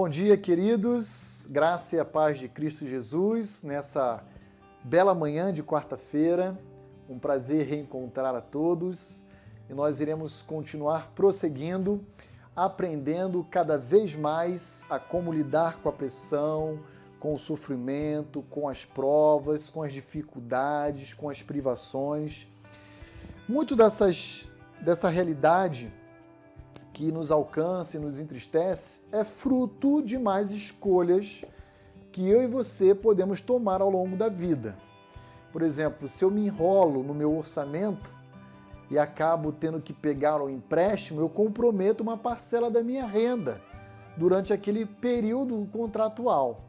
Bom dia, queridos. Graça e a paz de Cristo Jesus nessa bela manhã de quarta-feira. Um prazer reencontrar a todos e nós iremos continuar prosseguindo, aprendendo cada vez mais a como lidar com a pressão, com o sofrimento, com as provas, com as dificuldades, com as privações. Muito dessa realidade que nos alcança e nos entristece é fruto de mais escolhas que eu e você podemos tomar ao longo da vida. Por exemplo, se eu me enrolo no meu orçamento e acabo tendo que pegar um empréstimo, eu comprometo uma parcela da minha renda durante aquele período contratual.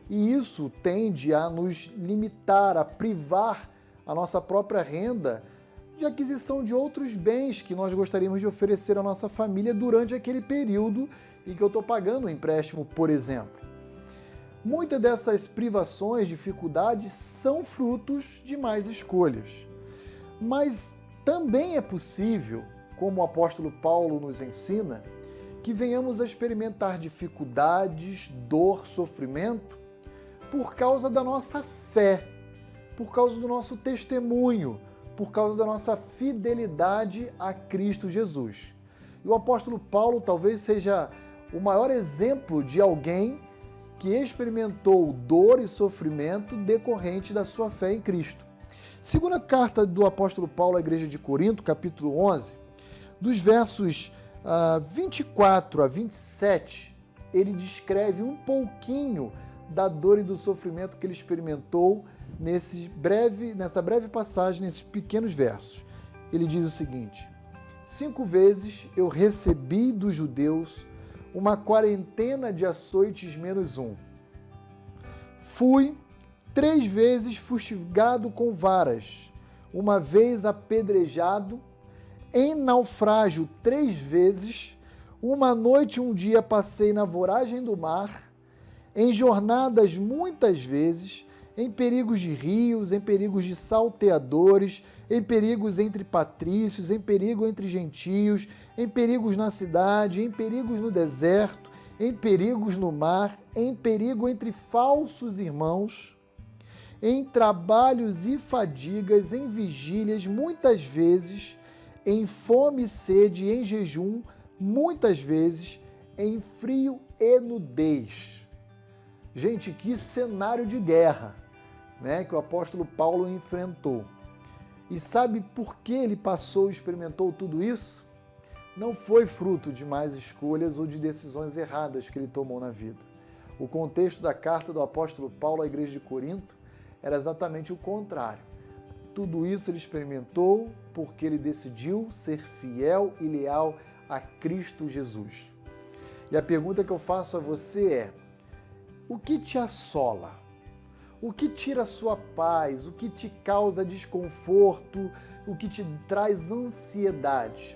E isso tende a nos limitar, a privar a nossa própria renda de aquisição de outros bens que nós gostaríamos de oferecer à nossa família durante aquele período em que eu estou pagando o empréstimo, por exemplo. Muitas dessas privações, dificuldades, são frutos de mais escolhas. Mas também é possível, como o apóstolo Paulo nos ensina, que venhamos a experimentar dificuldades, dor, sofrimento, por causa da nossa fé, por causa do nosso testemunho, por causa da nossa fidelidade a Cristo Jesus. E o apóstolo Paulo talvez seja o maior exemplo de alguém que experimentou dor e sofrimento decorrente da sua fé em Cristo. Segunda carta do apóstolo Paulo à igreja de Corinto, capítulo 11, dos versos 24 a 27, ele descreve um pouquinho da dor e do sofrimento que ele experimentou nessa breve passagem, nesses pequenos versos. Ele diz o seguinte: 5 vezes eu recebi dos judeus uma quarentena de açoites menos um. Fui 3 vezes fustigado com varas, uma vez apedrejado, em naufrágio 3 vezes, uma noite e um dia passei na voragem do mar, em jornadas muitas vezes, em perigos de rios, em perigos de salteadores, em perigos entre patrícios, em perigo entre gentios, em perigos na cidade, em perigos no deserto, em perigos no mar, em perigo entre falsos irmãos, em trabalhos e fadigas, em vigílias muitas vezes, em fome e sede, em jejum muitas vezes, em frio e nudez. Gente, que cenário de guerra, né, que o apóstolo Paulo enfrentou. E sabe por que ele passou e experimentou tudo isso? Não foi fruto de mais escolhas ou de decisões erradas que ele tomou na vida. O contexto da carta do apóstolo Paulo à igreja de Corinto era exatamente o contrário. Tudo isso ele experimentou porque ele decidiu ser fiel e leal a Cristo Jesus. E a pergunta que eu faço a você é: o que te assola? O que tira a sua paz? O que te causa desconforto? O que te traz ansiedade?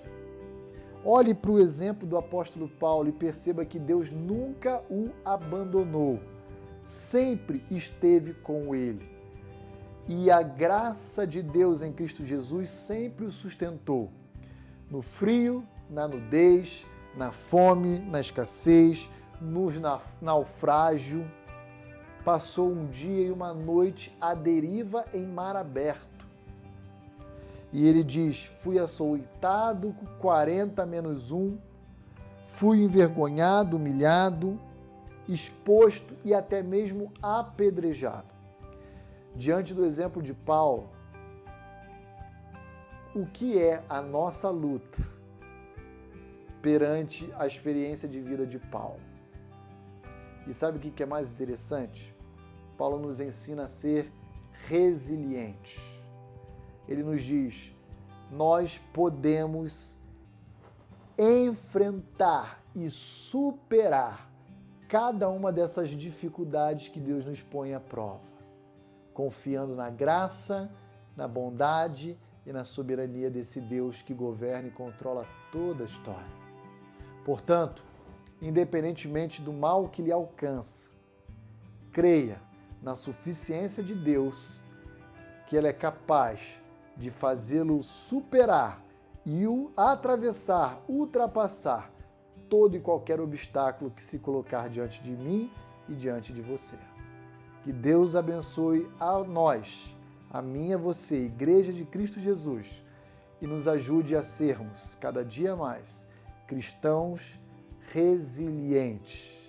Olhe para o exemplo do apóstolo Paulo e perceba que Deus nunca o abandonou. Sempre esteve com ele. E a graça de Deus em Cristo Jesus sempre o sustentou. No frio, na nudez, na fome, na escassez, no naufrágio. Passou um dia e uma noite à deriva em mar aberto. E ele diz: fui açoitado com 40 menos 1, fui envergonhado, humilhado, exposto e até mesmo apedrejado. Diante do exemplo de Paulo, o que é a nossa luta perante a experiência de vida de Paulo? E sabe o que é mais interessante? Paulo nos ensina a ser resilientes. Ele nos diz: nós podemos enfrentar e superar cada uma dessas dificuldades que Deus nos põe à prova, confiando na graça, na bondade e na soberania desse Deus que governa e controla toda a história. Portanto, independentemente do mal que lhe alcança, creia na suficiência de Deus, que Ele é capaz de fazê-lo superar e o atravessar, ultrapassar todo e qualquer obstáculo que se colocar diante de mim e diante de você. Que Deus abençoe a nós, a mim e a você, Igreja de Cristo Jesus, e nos ajude a sermos, cada dia mais, cristãos resilientes.